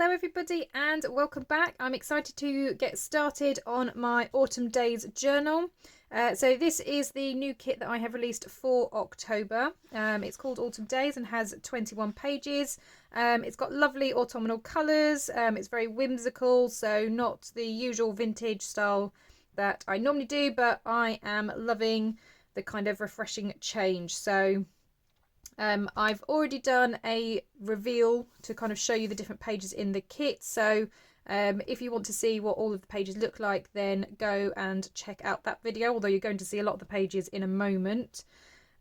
Hello everybody and welcome back. I'm excited to get started on my Autumn Days journal. So this is the new kit that I have released for October. It's called Autumn Days and has 21 pages. It's got lovely autumnal colours. It's very whimsical, so not the usual vintage style that I normally do, but I am loving the kind of refreshing change. So I've already done a reveal to kind of show you the different pages in the kit. So if you want to see what all of the pages look like, then go and check out that video, although you're going to see a lot of the pages in a moment.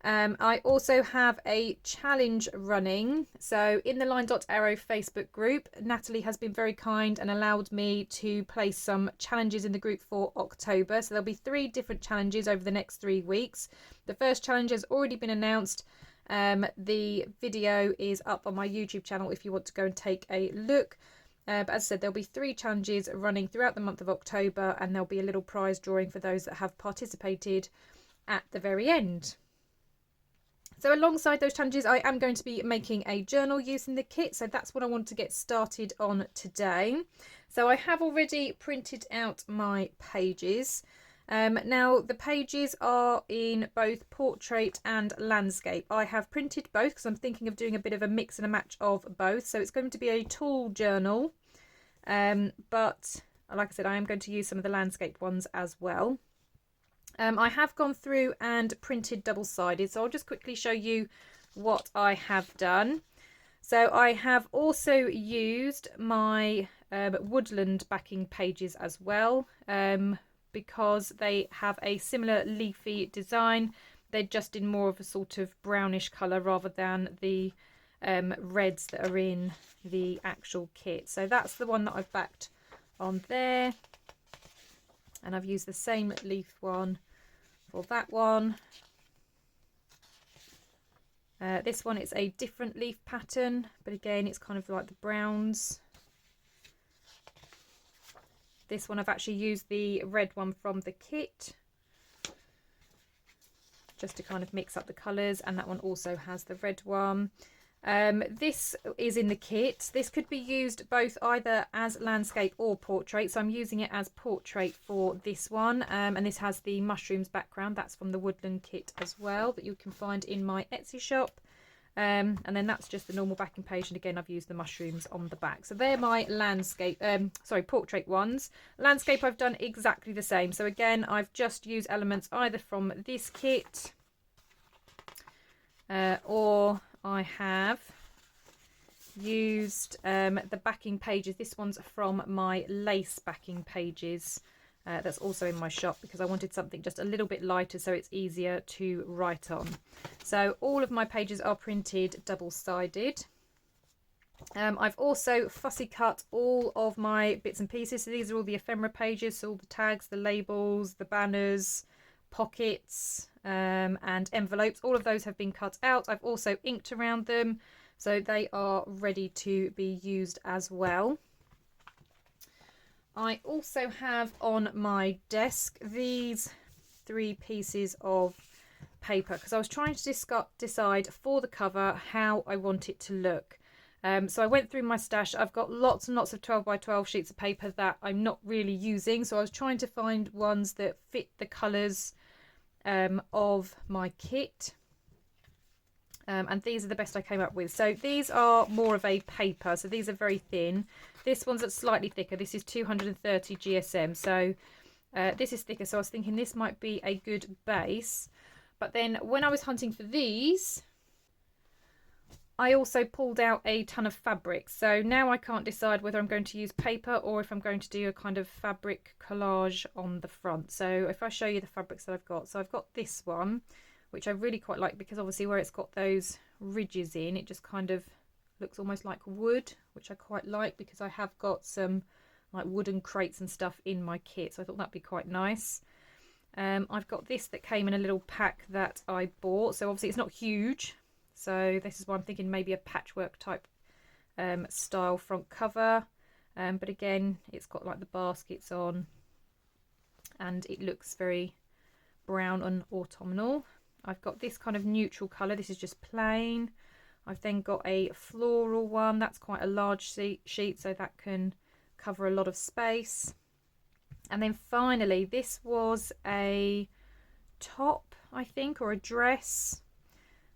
I also have a challenge running. So in the Line.Arrow Facebook group, Natalie has been very kind and allowed me to place some challenges in the group for October. So there'll be 3 different challenges over the next 3 weeks. The first challenge has already been announced. The video is up on my YouTube channel if you want to go and take a look. But as I said, there'll be 3 challenges running throughout the month of October, and there'll be a little prize drawing for those that have participated at the very end. So alongside those challenges, I am going to be making a journal using the kit. So that's what I want to get started on today. So I have already printed out my pages. Now the pages are in both portrait and landscape. I have printed both because I'm thinking of doing a bit of a mix and a match of both. So it's going to be a tool journal, but like I said, I am going to use some of the landscape ones as well. I have gone through and printed double-sided, so I'll just quickly show you what I have done. So I have also used my woodland backing pages as well, because they have a similar leafy design. They're just in more of a sort of brownish colour rather than the reds that are in the actual kit. So that's the one that I've backed on there. And I've used the same leaf one for that one. This one is a different leaf pattern, but again it's kind of like the browns. This one I've actually used the red one from the kit just to kind of mix up the colours, and that one also has the red one. This is in the kit. This could be used both either as landscape or portrait, so I'm using it as portrait for this one, and this has the mushrooms background. That's from the woodland kit as well, that you can find in my Etsy shop. And then that's just the normal backing page, and again I've used the mushrooms on the back. So they're my landscape, portrait ones. Landscape I've done exactly the same. So again I've just used elements either from this kit or I have used the backing pages. This one's from my lace backing pages. That's also in my shop because I wanted something just a little bit lighter so it's easier to write on. So all of my pages are printed double-sided. I've also fussy cut all of my bits and pieces. So these are all the ephemera pages, so all the tags, the labels, the banners, pockets, and envelopes. All of those have been cut out. I've also inked around them, so they are ready to be used as well. I also have on my desk these 3 pieces of paper because I was trying to decide for the cover how I want it to look. So I went through my stash. I've got lots and lots of 12 by 12 sheets of paper that I'm not really using, so I was trying to find ones that fit the colours of my kit. And these are the best I came up with. So these are more of a paper, so these are very thin. This one's slightly thicker. This is 230 GSM, so this is thicker, so I was thinking this might be a good base. But then when I was hunting for these, I also pulled out a ton of fabric, so now I can't decide whether I'm going to use paper or if I'm going to do a kind of fabric collage on the front. So if I show you the fabrics that I've got, so I've got this one, which I really quite like because obviously where it's got those ridges in, it just kind of looks almost like wood, which I quite like because I have got some like wooden crates and stuff in my kit, so I thought that'd be quite nice. I've got this that came in a little pack that I bought, so obviously it's not huge, so this is why I'm thinking maybe a patchwork type style front cover, but again it's got like the baskets on and it looks very brown and autumnal. I've got this kind of neutral colour. This is just plain. I've then got a floral one. That's quite a large sheet, so that can cover a lot of space. And then finally, this was a top, I think, or a dress.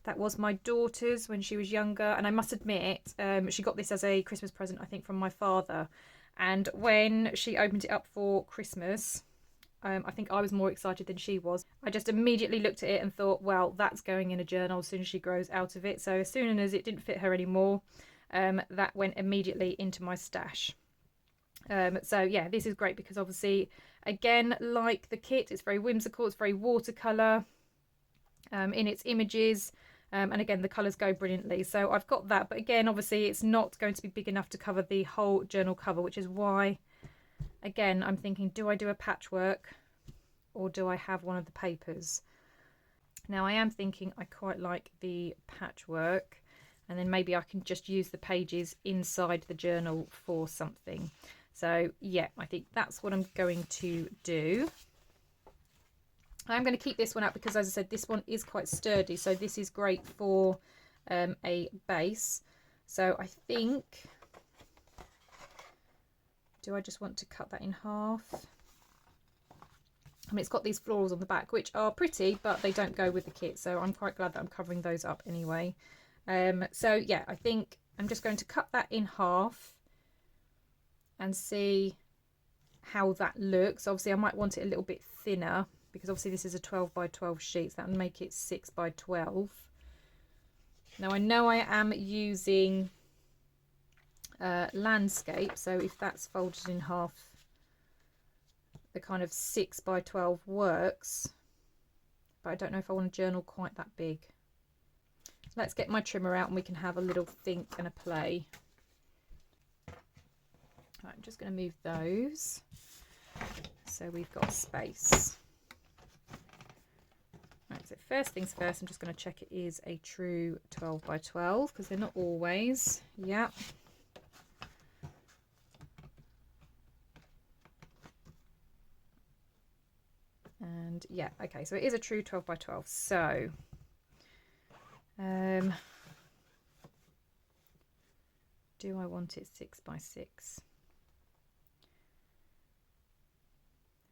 That was my daughter's when she was younger, and I must admit, she got this as a Christmas present, I think, from my father. And when she opened it up for Christmas, I think I was more excited than she was. I just immediately looked at it and thought, well, that's going in a journal as soon as she grows out of it. So as soon as it didn't fit her anymore, that went immediately into my stash. So yeah, this is great because obviously, again, like the kit, it's very whimsical, it's very watercolour in its images. And again, the colours go brilliantly. So I've got that. But again, obviously, it's not going to be big enough to cover the whole journal cover, which is why, again, I'm thinking, do I do a patchwork or do I have one of the papers? Now, I am thinking I quite like the patchwork, and then maybe I can just use the pages inside the journal for something. So, yeah, I think that's what I'm going to do. I'm going to keep this one up because, as I said, this one is quite sturdy. So this is great for a base. So I think, do I just want to cut that in half? I mean, it's got these florals on the back, which are pretty, but they don't go with the kit. So I'm quite glad that I'm covering those up anyway. So yeah, I think I'm just going to cut that in half and see how that looks. Obviously, I might want it a little bit thinner, because obviously this is a 12 by 12 sheet, so that would make it 6 by 12. Now I know I am using landscape, so if that's folded in half, the kind of 6 by 12 works, but I don't know if I want a journal quite that big. So let's get my trimmer out and we can have a little think and a play. Right, I'm just going to move those so we've got space. Right, so first things first, I'm just going to check it is a true 12 by 12 because they're not always. Yeah. And yeah, okay, so it is a true 12 by 12. So, do I want it 6 by 6?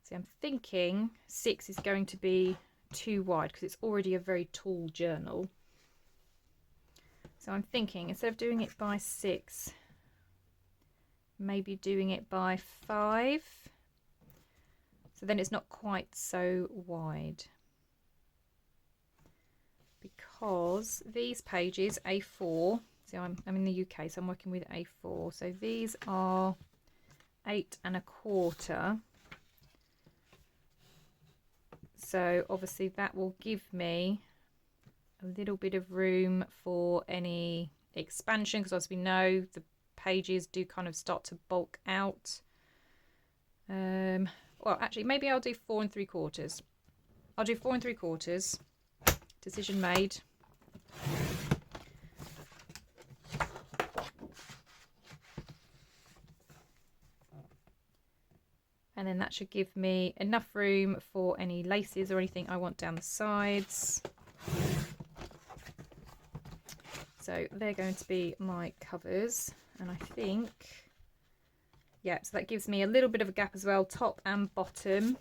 See, I'm thinking 6 is going to be too wide because it's already a very tall journal. So I'm thinking instead of doing it by 6, maybe doing it by 5. So then it's not quite so wide. Because these pages, A4, see I'm in the UK, so I'm working with A4. So these are 8 1/4. So obviously that will give me a little bit of room for any expansion, because as we know the pages do kind of start to bulk out. Well, actually maybe I'll do 4 3/4. I'll do 4 3/4. Decision made. And then that should give me enough room for any laces or anything I want down the sides. So they're going to be my covers. And I think, yeah, so that gives me a little bit of a gap as well, top and bottom.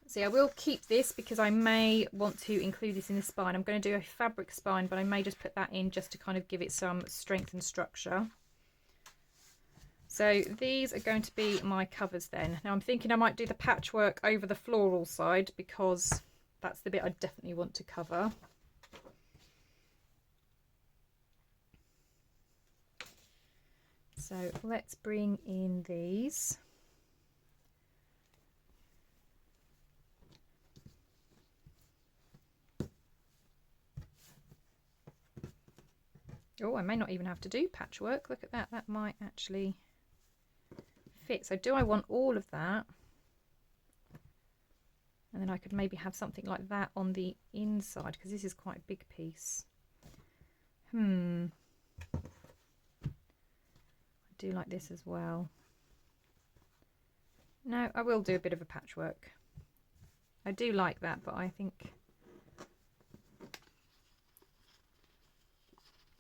See, I will keep this because I may want to include this in the spine. I'm going to do a fabric spine, but I may just put that in just to kind of give it some strength and structure. So these are going to be my covers then. Now I'm thinking I might do the patchwork over the floral side because that's the bit I definitely want to cover. So let's bring in these. Oh, I may not even have to do patchwork. Look at that. That might actually fit. So do I want all of that? And then I could maybe have something like that on the inside because this is quite a big piece. I do like this as well. No, I will do a bit of a patchwork. I do like that, but I think,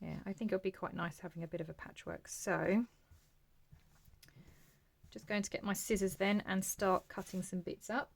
yeah, I think it'll be quite nice having a bit of a patchwork. So just going to get my scissors then and start cutting some bits up.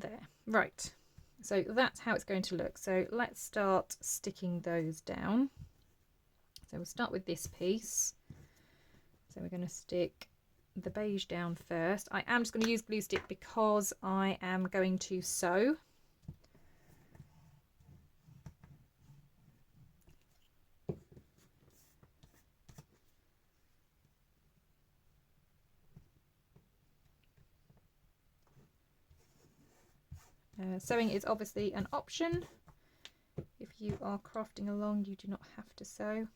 There, right, so that's how it's going to look. So let's start sticking those down. So we'll start with this piece. So we're going to stick the beige down first. I am just going to use glue stick because I am going to sew. Sewing is obviously an option. If you are crafting along, you do not have to sew.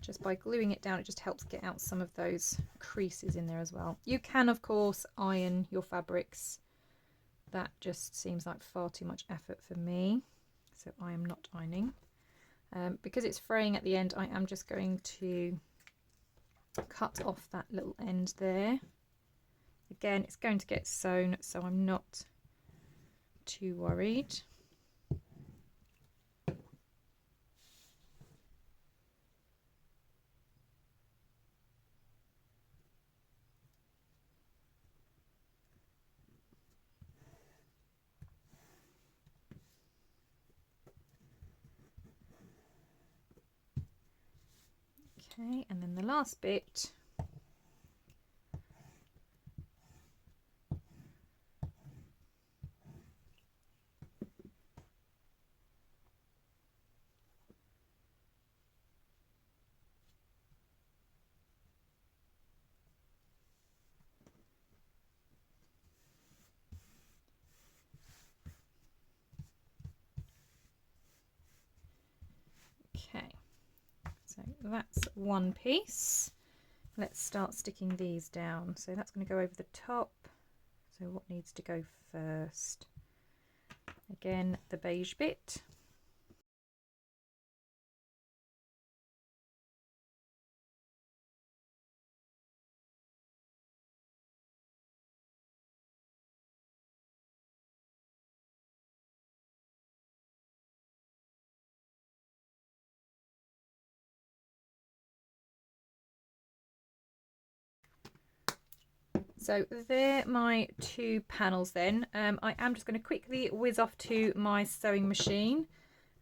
Just by gluing it down, it just helps get out some of those creases in there as well. You can, of course, iron your fabrics. That just seems like far too much effort for me, so I am not ironing. Because it's fraying at the end, I am just going to cut off that little end there. Again, it's going to get sewn, so I'm not too worried. Okay, and then the last bit, okay, so that's one piece. Let's start sticking these down. So that's going to go over the top. So what needs to go first? Again, the beige bit. So they're my two panels then. I am just going to quickly whiz off to my sewing machine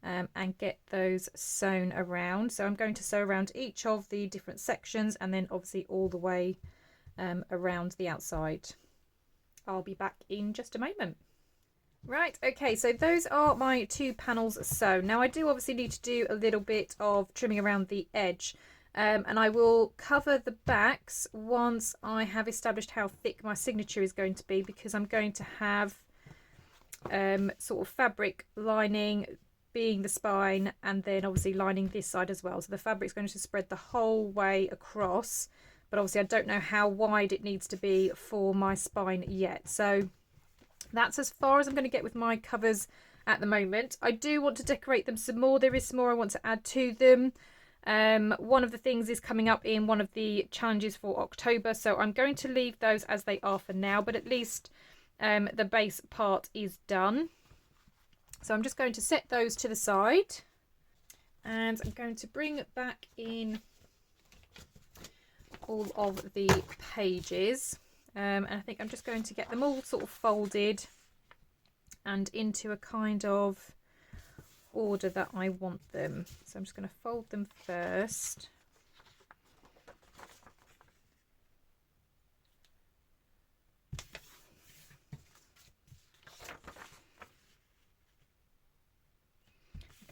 and get those sewn around. So I'm going to sew around each of the different sections and then obviously all the way around the outside. I'll be back in just a moment. Right, okay, so those are my two panels sewn. Now I do obviously need to do a little bit of trimming around the edge. And I will cover the backs once I have established how thick my signature is going to be, because I'm going to have sort of fabric lining being the spine and then obviously lining this side as well. So the fabric's going to spread the whole way across, but obviously I don't know how wide it needs to be for my spine yet. So that's as far as I'm going to get with my covers at the moment. I do want to decorate them some more. There is some more I want to add to them. One of the things is coming up in one of the challenges for October, so I'm going to leave those as they are for now, but at least the base part is done. So I'm just going to set those to the side and I'm going to bring back in all of the pages, and I think I'm just going to get them all sort of folded and into a kind of order that I want them. So I'm just going to fold them first.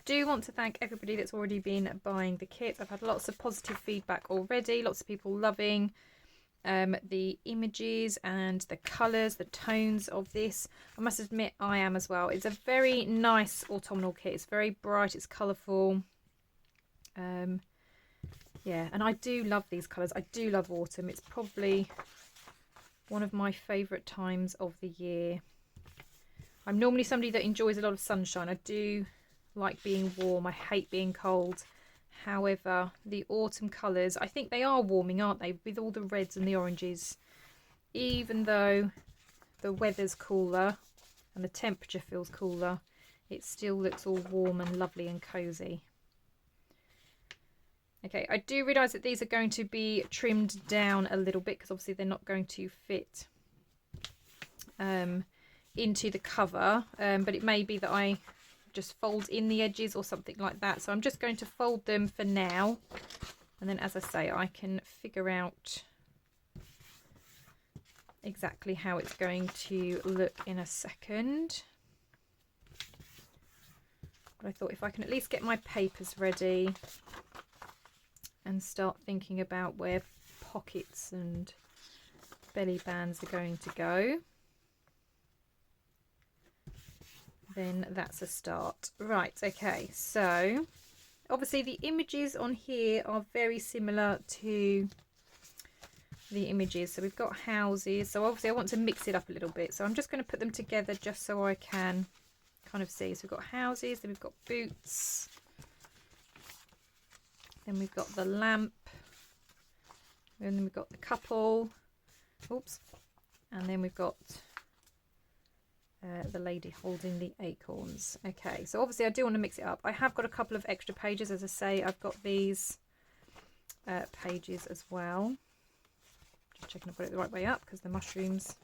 Do want to thank everybody that's already been buying the kit. I've had lots of positive feedback already, lots of people loving the images and the colours, the tones of this. I must admit I am as well. It's a very nice autumnal kit. It's very bright, it's colourful. Yeah, and I do love these colours. I do love autumn. It's probably one of my favourite times of the year. I'm normally somebody that enjoys a lot of sunshine. I do like being warm. I hate being cold. However, the autumn colours, I think they are warming, aren't they? With all the reds and the oranges. Even though the weather's cooler and the temperature feels cooler, it still looks all warm and lovely and cosy. Okay, I do realise that these are going to be trimmed down a little bit because obviously they're not going to fit into the cover, but it may be that I just fold in the edges or something like that. So I'm just going to fold them for now, and then, as I say, I can figure out exactly how it's going to look in a second. But I thought if I can at least get my papers ready and start thinking about where pockets and belly bands are going to go, then that's a start. Right, okay, so obviously the images on here are very similar to the images. So we've got houses, so obviously I want to mix it up a little bit, so I'm just going to put them together just so I can kind of see. So we've got houses, then we've got boots, then we've got the lamp, and then we've got the couple, oops, and then we've got the lady holding the acorns. Okay, so obviously I do want to mix it up. I have got a couple of extra pages, as I say. I've got these pages as well. Just checking I've got it the right way up because the mushrooms,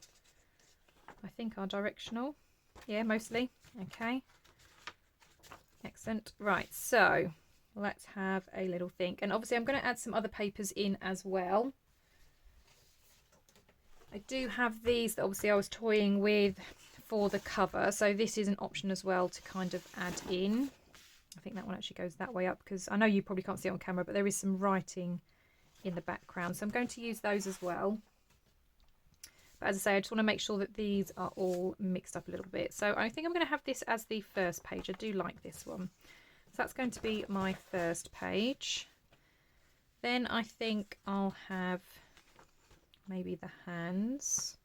I think, are directional. Yeah, mostly. Okay, excellent. Right, so let's have a little think. And obviously I'm going to add some other papers in as well. I do have these that obviously I was toying with for the cover, so this is an option as well to kind of add in. I think that one actually goes that way up because I know you probably can't see it on camera, but there is some writing in the background, so I'm going to use those as well. But as I say, I just want to make sure that these are all mixed up a little bit. So I think I'm going to have this as the first page. I do like this one. So that's going to be my first page. Then I think I'll have maybe the hands.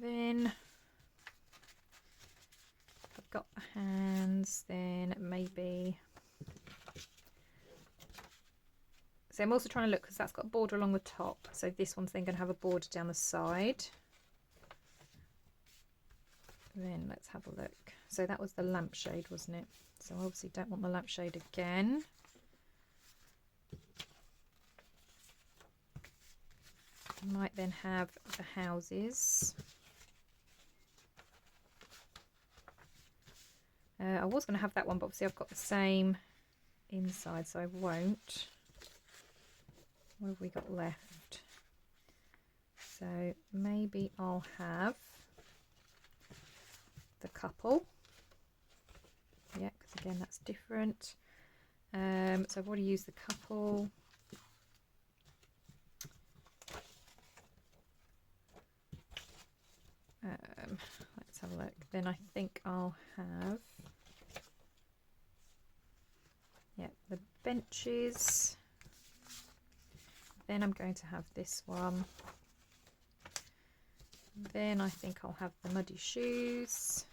Then I've got the hands, then maybe, so I'm also trying to look because that's got a border along the top, so this one's then going to have a border down the side. Then let's have a look. So that was the lampshade, wasn't it? So I obviously don't want the lampshade again. I might then have the houses. I was going to have that one, but obviously I've got the same inside, so I won't. What have we got left? So maybe I'll have the couple. Yeah, because again that's different. So I've already used the couple. Let's have a look. Then I think I'll have, yeah, the benches. Then I'm going to have this one. Then I think I'll have the muddy shoes.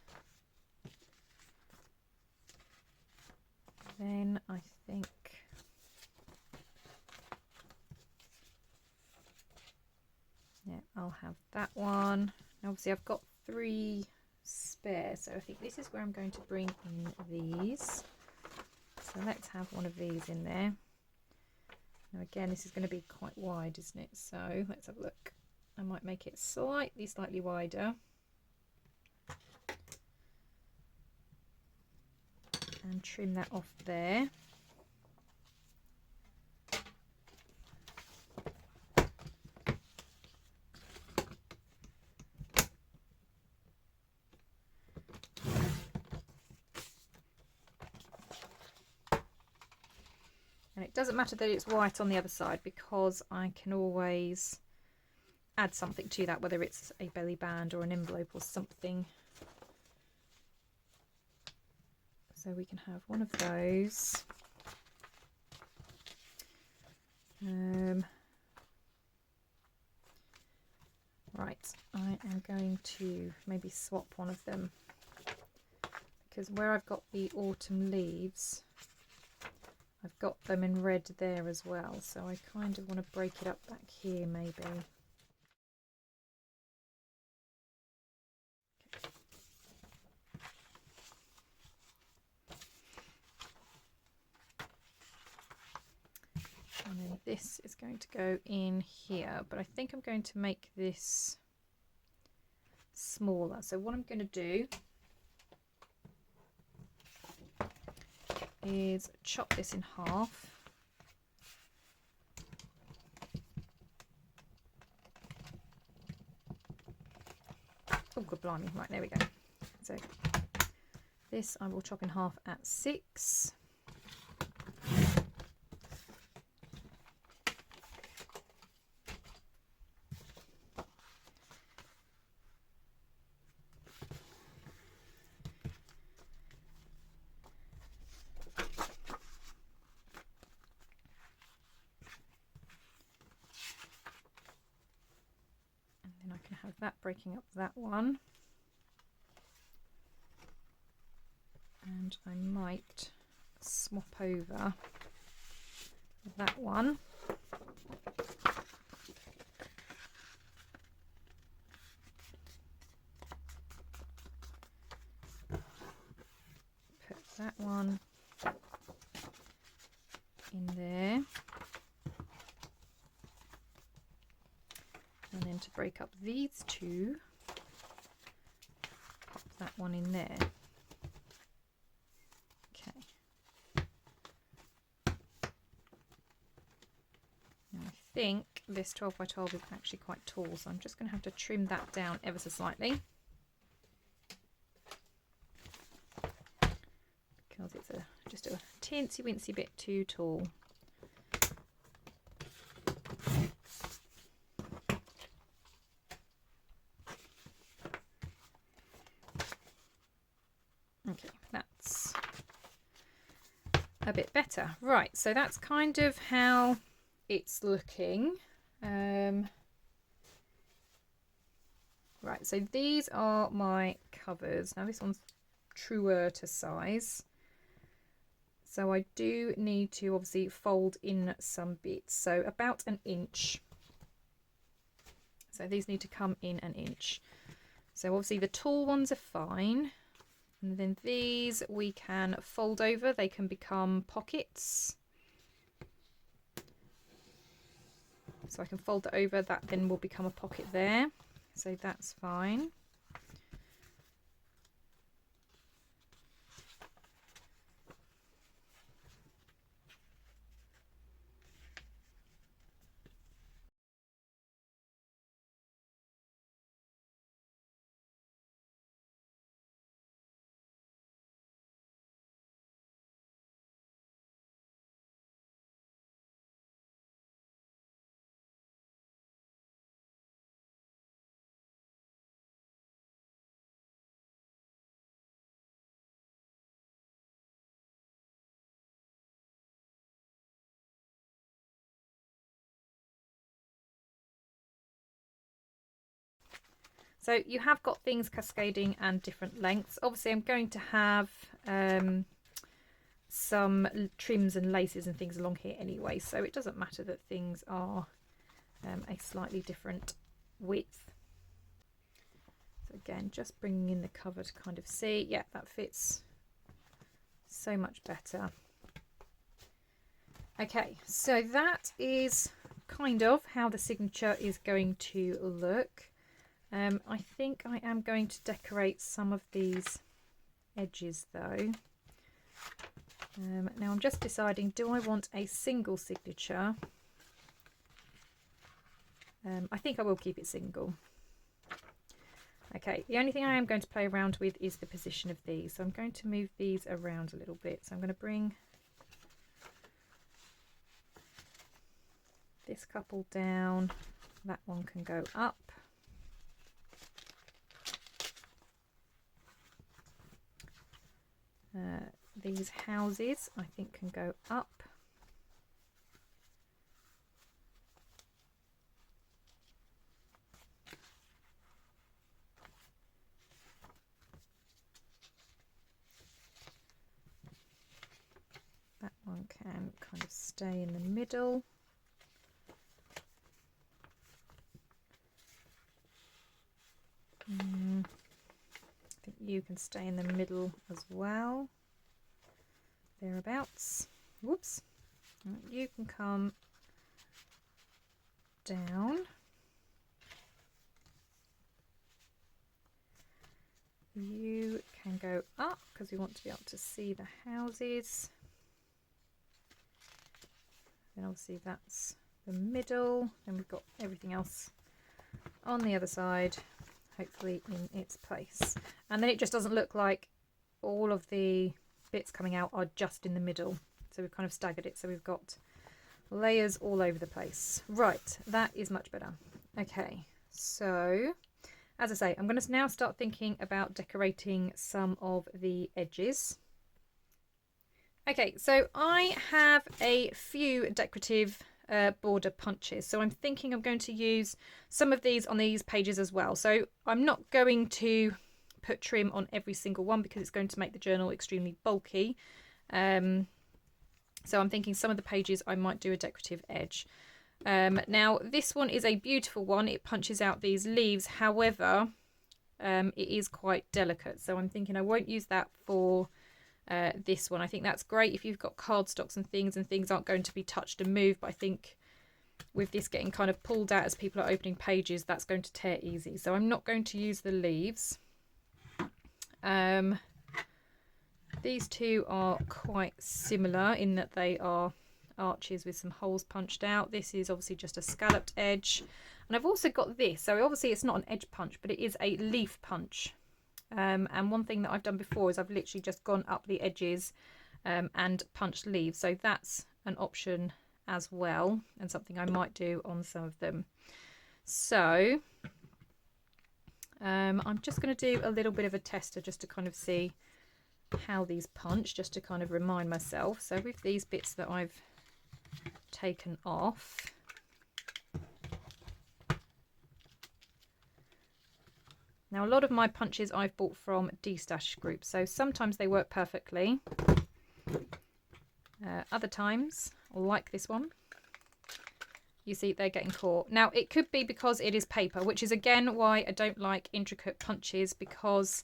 Then I think, yeah, I'll have that one. Obviously I've got 3 spare, so I think this is where I'm going to bring in these. So let's have one of these in there. Now again, this is going to be quite wide, isn't it? So let's have a look. I might make it slightly wider. And trim that off there. And it doesn't matter that it's white on the other side, because I can always add something to that, whether it's a belly band or an envelope or something. So we can have one of those. Right, I am going to maybe swap one of them, because where I've got the autumn leaves, I've got them in red there as well, so I kind of want to break it up back here maybe. And then this is going to go in here, but I think I'm going to make this smaller. So what I'm going to do is chop this in half. Oh, good blimey. Right, there we go. So this I will chop in half at 6. I can have that breaking up that one, and I might swap over that one. Put that one in there. And then to break up these two, pop that one in there. Okay. Now I think this 12 by 12 is actually quite tall, so I'm just going to have to trim that down ever so slightly, because it's just a teensy wincy bit too tall. Okay, that's a bit better. Right, so that's kind of how it's looking. Right, so these are my covers. Now this one's truer to size, so I do need to obviously fold in some bits, so about 1 inch. So these need to come in 1 inch. So obviously the tall ones are fine. And then these we can fold over, they can become pockets. So I can fold that over, that then will become a pocket there. So that's fine. So you have got things cascading and different lengths. Obviously I'm going to have some trims and laces and things along here anyway, so it doesn't matter that things are a slightly different width. So again, just bringing in the cover to kind of see, yeah, that fits so much better. Okay, so that is kind of how the signature is going to look. I think I am going to decorate some of these edges though. Now I'm just deciding, do I want a single signature? I think I will keep it single. Okay, the only thing I am going to play around with is the position of these. So I'm going to move these around a little bit. So I'm going to bring this couple down. That one can go up. These houses I think can go up. That one can kind of stay in the middle. I think you can stay in the middle as well. Thereabouts. Whoops. You can come down. You can go up because we want to be able to see the houses. Then obviously that's the middle, and we've got everything else on the other side, hopefully in its place. And then it just doesn't look like all of the bits coming out are just in the middle. So we've kind of staggered it, so we've got layers all over the place. Right, that is much better. Okay, so as I say, I'm going to now start thinking about decorating some of the edges. Okay, so I have a few decorative border punches, so I'm thinking I'm going to use some of these on these pages as well. So I'm not going to put trim on every single one because it's going to make the journal extremely bulky. So I'm thinking some of the pages I might do a decorative edge. Now this one is a beautiful one. It punches out these leaves, however it is quite delicate, so I'm thinking I won't use that for this one. I think that's great if you've got cardstocks and things aren't going to be touched and moved, but I think with this getting kind of pulled out as people are opening pages, that's going to tear easy, so I'm not going to use the leaves. These two are quite similar in that they are arches with some holes punched out. This is obviously just a scalloped edge, and I've also got this, so obviously it's not an edge punch, but it is a leaf punch. And one thing that I've done before is I've literally just gone up the edges and punched leaves, so that's an option as well, and something I might do on some of them. So I'm just going to do a little bit of a tester just to kind of see how these punch, just to kind of remind myself. So with these bits that I've taken off, now a lot of my punches I've bought from D-Stash groups, so sometimes they work perfectly. Other times, like this one, you see they're getting caught. Now it could be because it is paper, which is again why I don't like intricate punches, because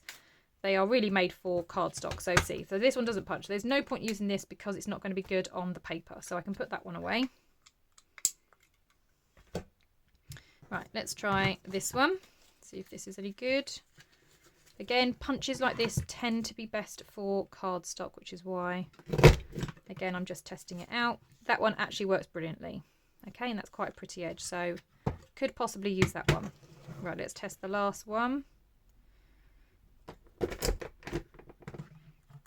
they are really made for cardstock. So see, so this one doesn't punch. There's no point using this because it's not going to be good on the paper. So I can put that one away. Right, let's try this one. See if this is any good. Again, punches like this tend to be best for cardstock, which is why, again, I'm just testing it out. That one actually works brilliantly. Okay, and that's quite a pretty edge, so could possibly use that one. Right, let's test the last one.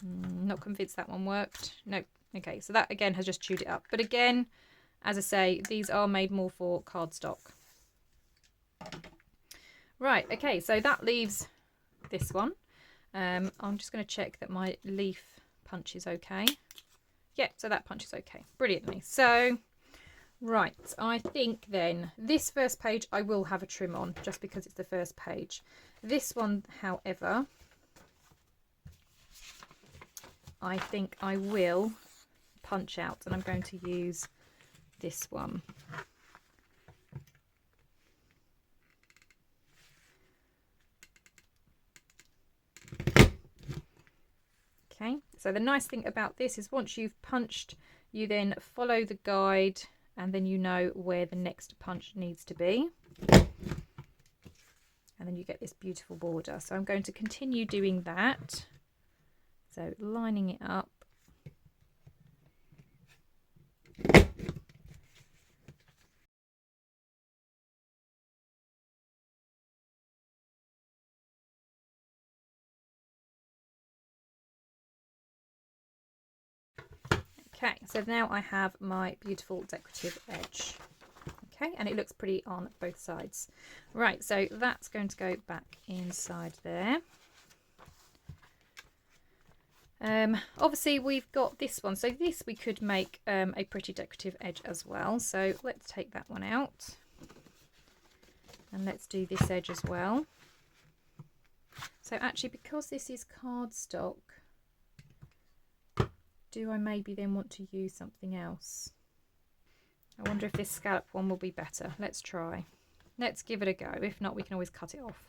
Not convinced that one worked. Nope. Okay, so that again has just chewed it up. But again, as I say, these are made more for cardstock. Right, okay, so that leaves this one. I'm just going to check that my leaf punch is okay. Yeah, so that punch is okay. Brilliantly. So, right, I think then this first page I will have a trim on just because it's the first page. This one, however, I think I will punch out, and I'm going to use this one. Okay, so the nice thing about this is once you've punched you then follow the guide and then you know where the next punch needs to be. And then you get this beautiful border. So I'm going to continue doing that. So lining it up. Okay, so now I have my beautiful decorative edge. Okay, and it looks pretty on both sides. Right, so that's going to go back inside there. Obviously we've got this one, so this we could make a pretty decorative edge as well. So let's take that one out and let's do this edge as well. So actually, because this is cardstock, do I maybe then want to use something else? I wonder if this scallop one will be better. Let's try. Let's give it a go. If not, we can always cut it off.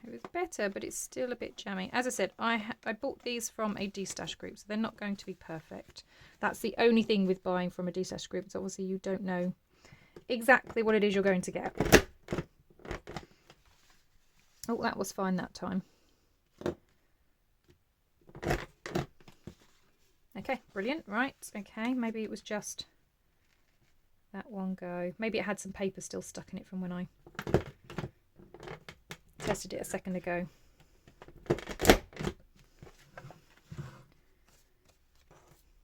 It was better, but it's still a bit jammy. As I said, I bought these from a de-stash group, so they're not going to be perfect. That's the only thing with buying from a de-stash group. So obviously you don't know exactly what it is you're going to get. Oh, that was fine that time. Okay, brilliant. Right, okay, maybe it was just that one go. Maybe it had some paper still stuck in it from when I tested it a second ago.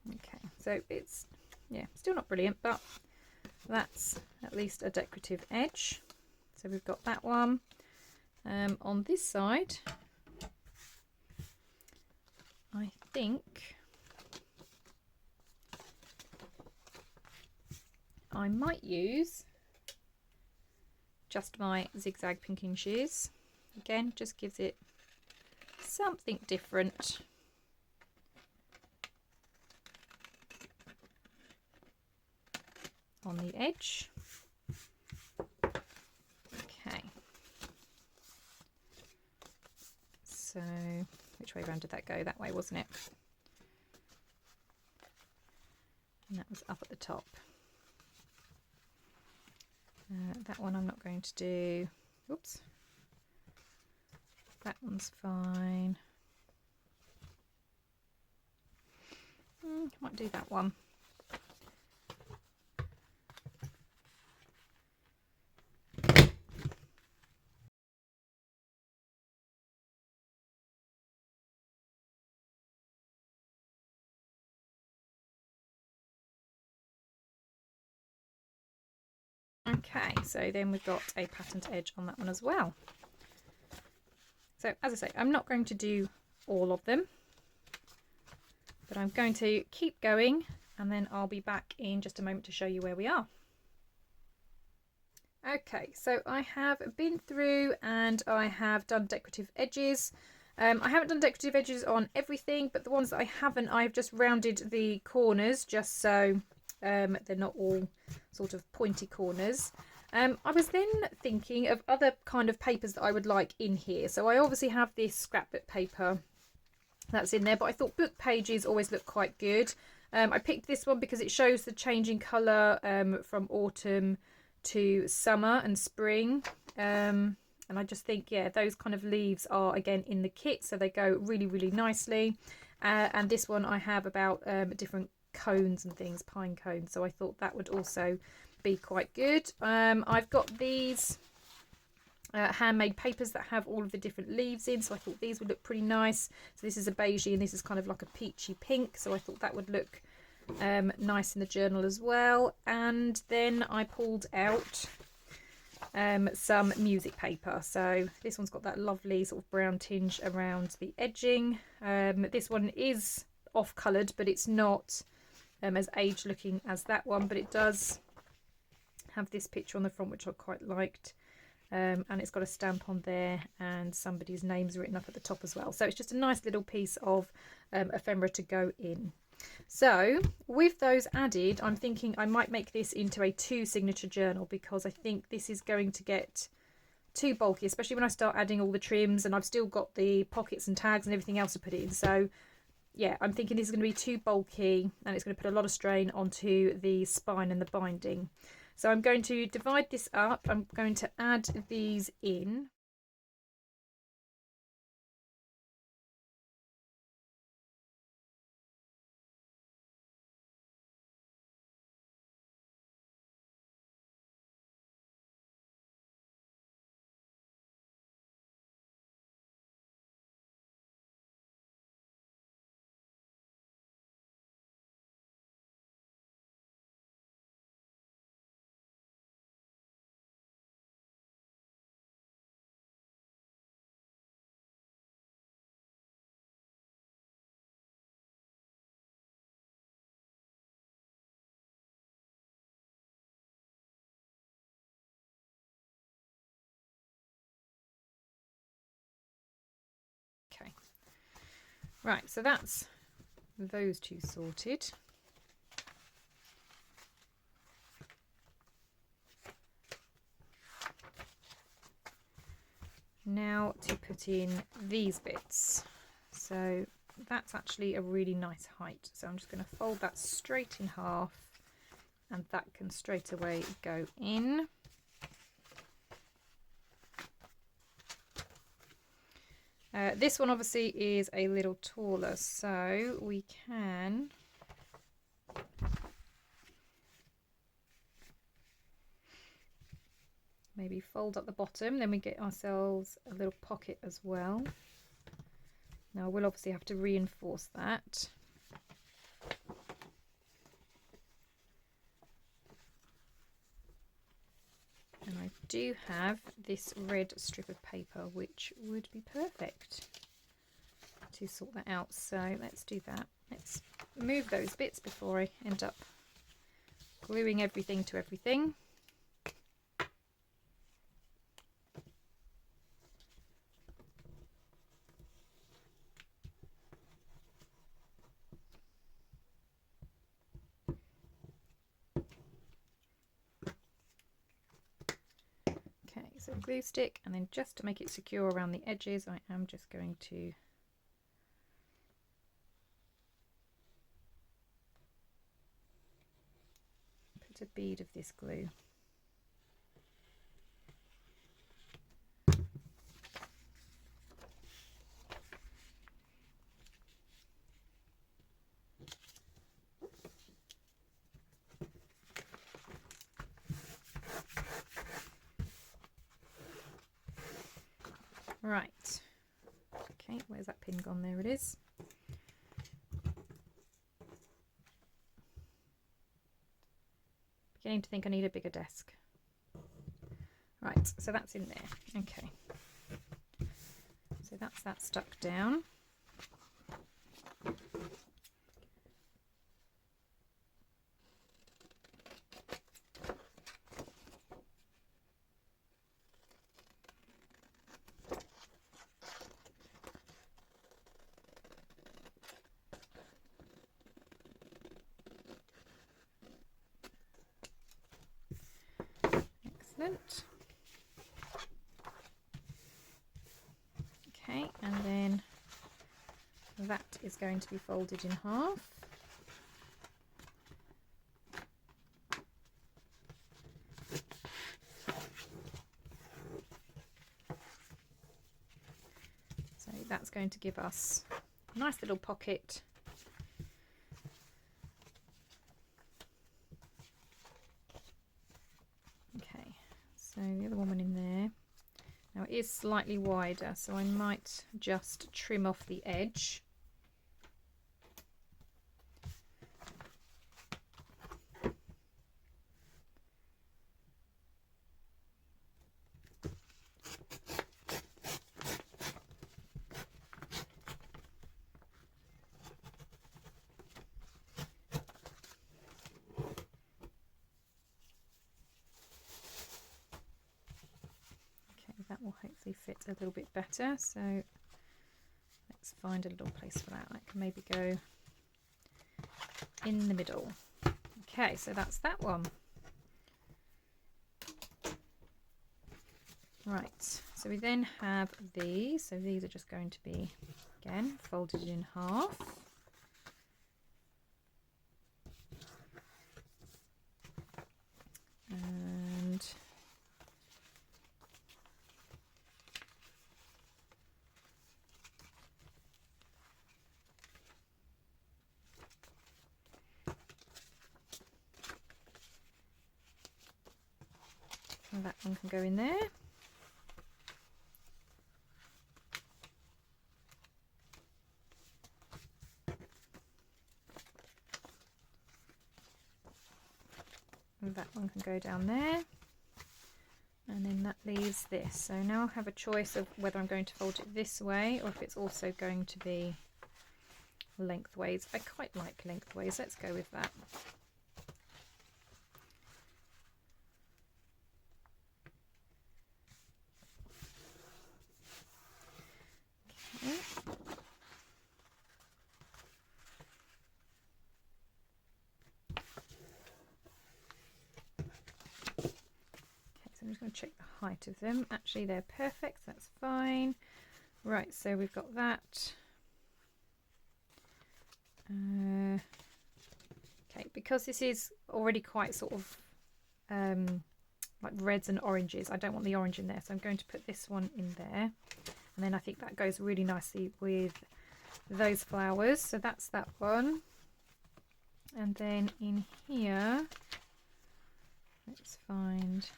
Okay, so it's, yeah, still not brilliant, but that's at least a decorative edge. So we've got that one. On this side, I think I might use just my zigzag pinking shears. Again, just gives it something different. On the edge. Okay. So, which way round did that go? That way, wasn't it? And that was up at the top. That one I'm not going to do. Oops. That one's fine. Might do that one. Okay, so then we've got a patterned edge on that one as well. So as I say, I'm not going to do all of them, but I'm going to keep going and then I'll be back in just a moment to show you where we are. Okay, so I have been through and I have done decorative edges. I haven't done decorative edges on everything, but the ones that I haven't, I've just rounded the corners just so they're not all sort of pointy corners. I was then thinking of other kind of papers that I would like in here. So I obviously have this scrapbook paper that's in there, but I thought book pages always look quite good. I picked this one because it shows the changing colour from autumn to summer and spring. And I just think, yeah, those kind of leaves are again in the kit, so they go really, really nicely. And this one I have about different cones and things, pine cones, so I thought that would also be quite good. I've got these handmade papers that have all of the different leaves in, so I thought these would look pretty nice. So this is a beigey and this is kind of like a peachy pink, so I thought that would look nice in the journal as well. And then I pulled out some music paper. So this one's got that lovely sort of brown tinge around the edging. This one is off coloured, but it's not as age looking as that one, but it does have this picture on the front which I quite liked, and it's got a stamp on there and somebody's name's written up at the top as well. So it's just a nice little piece of ephemera to go in. So with those added, I'm thinking I might make this into a 2 signature journal, because I think this is going to get too bulky, especially when I start adding all the trims, and I've still got the pockets and tags and everything else to put in. So yeah, I'm thinking this is going to be too bulky and it's going to put a lot of strain onto the spine and the binding. So I'm going to divide this up. I'm going to add these in. Okay, right, so that's those two sorted. Now to put in these bits. So that's actually a really nice height. So I'm just going to fold that straight in half, and that can straight away go in. This one obviously is a little taller, so we can maybe fold up the bottom, then we get ourselves a little pocket as well. Now we'll obviously have to reinforce that. And I do have this red strip of paper, which would be perfect to sort that out. So let's do that. Let's move those bits before I end up gluing everything to everything. Okay, so glue stick, and then just to make it secure around the edges, I am just going to put a bead of this glue. Right, okay, where's that pin gone? There it is. Beginning to think I need a bigger desk. Right, so that's in there. Okay, so that's that stuck down. Excellent. Okay, and then that is going to be folded in half. So that's going to give us a nice little pocket. Okay, so the other one in there. Now it is slightly wider, so I might just trim off the edge. That will hopefully fit a little bit better, so let's find a little place for that. That can maybe go in the middle. Okay, so that's that one. Right, so we then have these. So these are just going to be, again, folded in half. And that one can go in there. And that one can go down there. And then that leaves this. So now I have a choice of whether I'm going to fold it this way or if it's also going to be lengthways. I quite like lengthways. Let's go with that. Okay. I'm just going to check the height of them. Actually, they're perfect. That's fine. Right, so we've got that. Okay, because this is already quite sort of like reds and oranges, I don't want the orange in there, so I'm going to put this one in there. And then I think that goes really nicely with those flowers. So that's that one. And then in here, let's find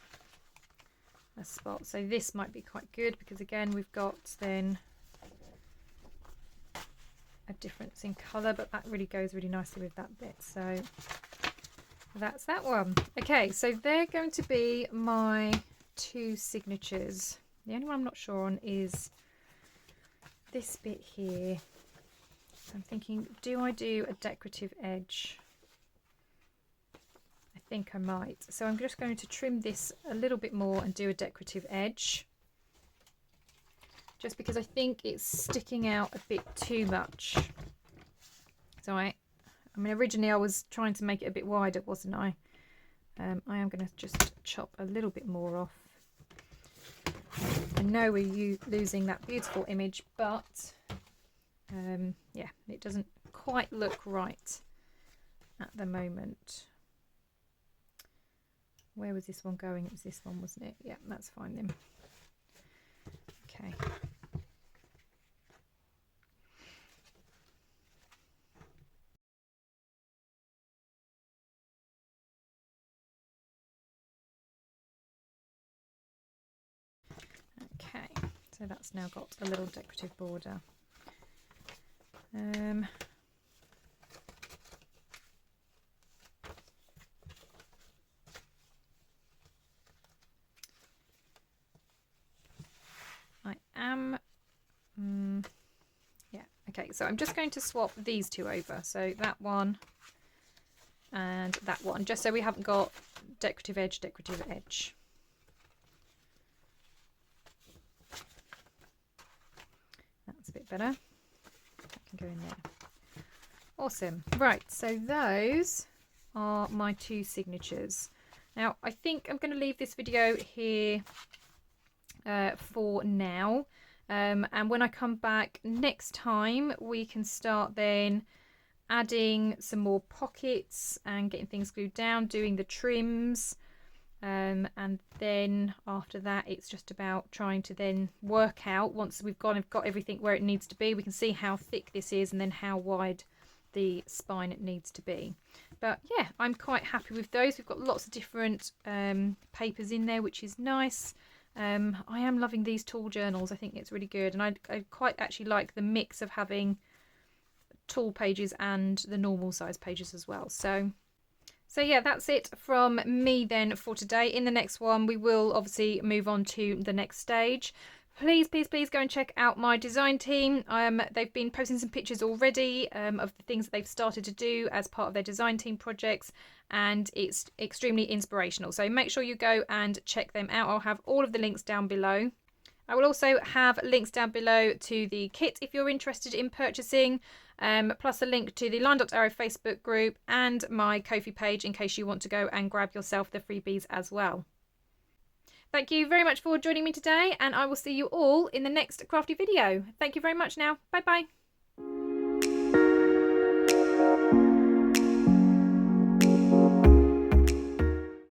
a spot. So this might be quite good because again we've got then a difference in colour, but that really goes really nicely with that bit. So that's that one. Okay, so they're going to be my two signatures. The only one I'm not sure on is this bit here. So I'm thinking, do I do a decorative edge? I think I might. So I'm just going to trim this a little bit more and do a decorative edge. Just because I think it's sticking out a bit too much. So I mean, originally I was trying to make it a bit wider, wasn't I? I am going to just chop a little bit more off. I know we're losing that beautiful image, but yeah, it doesn't quite look right at the moment. Where was this one going? It was this one, wasn't it? Yeah, that's fine then. Okay. Okay, so that's now got a little decorative border. I am, yeah, okay, so I'm just going to swap these two over. So that one and that one, just so we haven't got decorative edge, decorative edge. That's a bit better. That can go in there. Awesome. Right, so those are my two signatures. Now, I think I'm going to leave this video here for now. And when I come back next time, we can start then adding some more pockets and getting things glued down, doing the trims. And then after that, it's just about trying to then work out, once we've got everything where it needs to be, we can see how thick this is and then how wide the spine it needs to be. But yeah, I'm quite happy with those. We've got lots of different papers in there, which is nice. I am loving these tool journals. I think it's really good, and I quite actually like the mix of having tool pages and the normal size pages as well. So yeah, that's it from me then for today. In the next one, we will obviously move on to the next stage. Please go and check out my design team. They've been posting some pictures already of the things that they've started to do as part of their design team projects, and it's extremely inspirational. So make sure you go and check them out. I'll have all of the links down below. I will also have links down below to the kit if you're interested in purchasing, plus a link to the Line.Arrow Facebook group and my Kofi page in case you want to go and grab yourself the freebies as well. Thank you very much for joining me today, and I will see you all in the next crafty video. Thank you very much now. Bye bye.